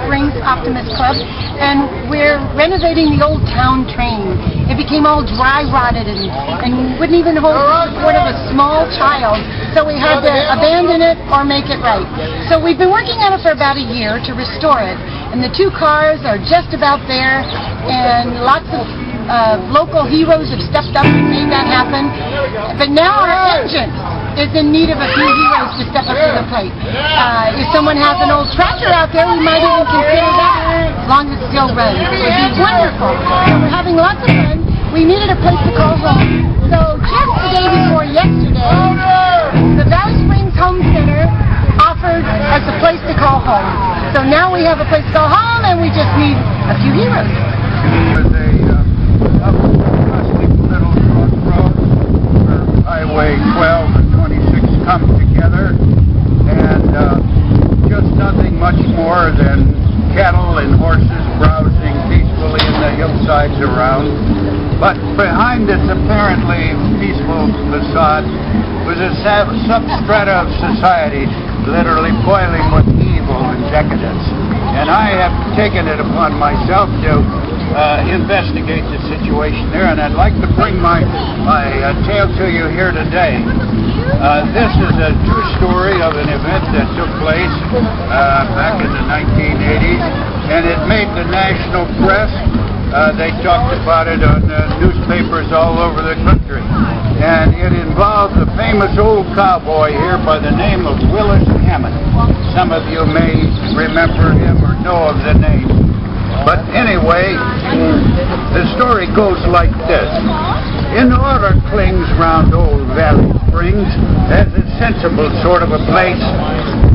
Springs Optimist Club, and we're renovating the old town train. It became all dry rotted and wouldn't even hold the support of a small child, so we had to abandon it or make it right. So we've been working on it for about a year to restore it, and the 2 cars are just about there, and lots of local heroes have stepped up and made that happen. But now our engine is in need of a few heroes to step up to the plate. If someone has an old tractor out there, we might even consider that, as long as it still runs. It would be wonderful. So we're having lots of fun. We needed a place to call home. So just the day before yesterday, the Valley Springs Home Center offered us a place to call home. So now we have a place to call home, and we just need a few heroes. Little crossroad where Highway 12 and 26 come together, and just nothing much more than cattle and horses browsing peacefully in the hillsides around. But behind its apparently peaceful facade was a substrata of society literally boiling with evil and decadence. And I have taken it upon myself to investigate the situation there, and I'd like to bring my tale to you here today. This is a true story of an event that took place back in the 1980s, and it made the national press. They talked about it on newspapers all over the country, and it involved a famous old cowboy here by the name of Willis Hammond. Some of you may remember him or know of the name. But anyway, the story goes like this. In order clings round old Valley Springs as a sensible sort of a place.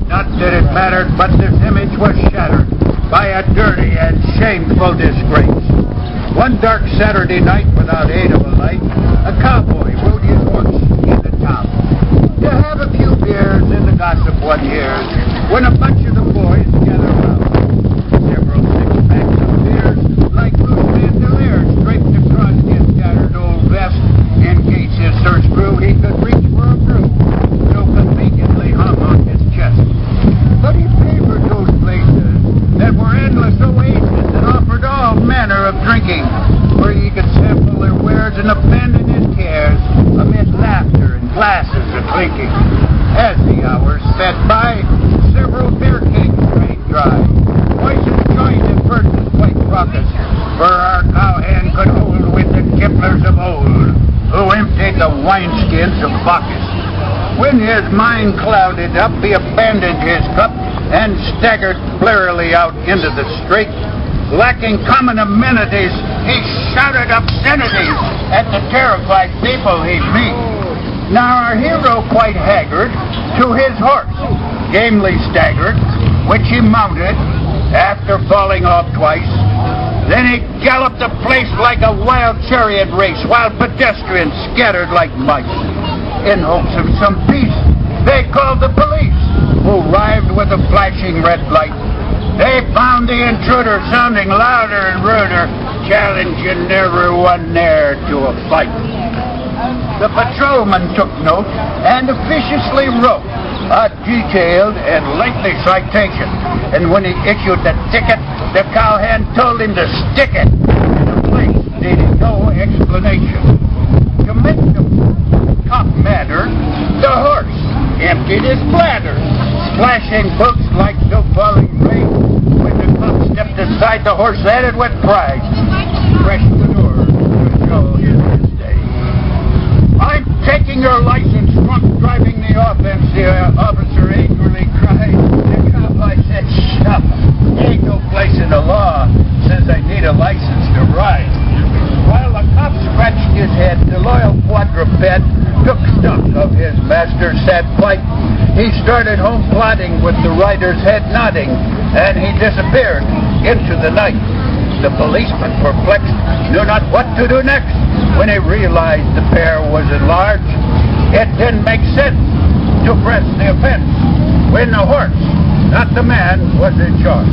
Not that it mattered, but this image was shattered by a dirty and shameful disgrace. One dark Saturday night, without aid of a light, a cowboy rode his horse into town to have a few beers and the gossip one hears, when a bunch of the boys gather round. Several six-packs of beers, like loose bandoliers, draped across his tattered old vest, in case his thirst grew, he could reach for a brew, so conveniently hung on his chest. But he favored those places that were endless oases and offered all manner of drinking, where he could sample their wares and abandon his cares amid laughter and glasses a-clinking. As the hours sped by, several beer kegs drained dry. Voices joined in verses quite raucous, for our cowhand could hold with the tipplers of old, who emptied the wineskins of Bacchus. When his mind clouded up, he abandoned his cup and staggered blearily out into the street. Lacking common amenities, he shouted obscenities at the terrified people he'd meet. Now our hero, quite haggard, to his horse, gamely staggered, which he mounted after falling off twice. Then he galloped the place like a wild chariot race, while pedestrians scattered like mice. In hopes of some peace, they called the police, who arrived with a flashing red light. They found the intruder sounding louder and ruder, challenging everyone there to a fight. The patrolman took note and officiously wrote a detailed and lengthy citation. And when he issued the ticket, the cowhand told him to stick it. The place needed no explanation. To make the cop madder, the horse emptied his bladder, splashing books like the falling rain. When the cop stepped aside, the horse added with pride, fresh manure to show his day. I'm taking your license, drunk driving the offense, the officer angrily cried. The cowboy said, shut up. Ain't no place in the law says I need a license to ride. While the cop scratched his head, the loyal quadruped took stock of his master's sad plight. He started home plodding with the rider's head nodding, and he disappeared into the night. The policeman, perplexed, knew not what to do next. When he realized the pair was at large, it didn't make sense to press the offense when the horse, not the man, was in charge.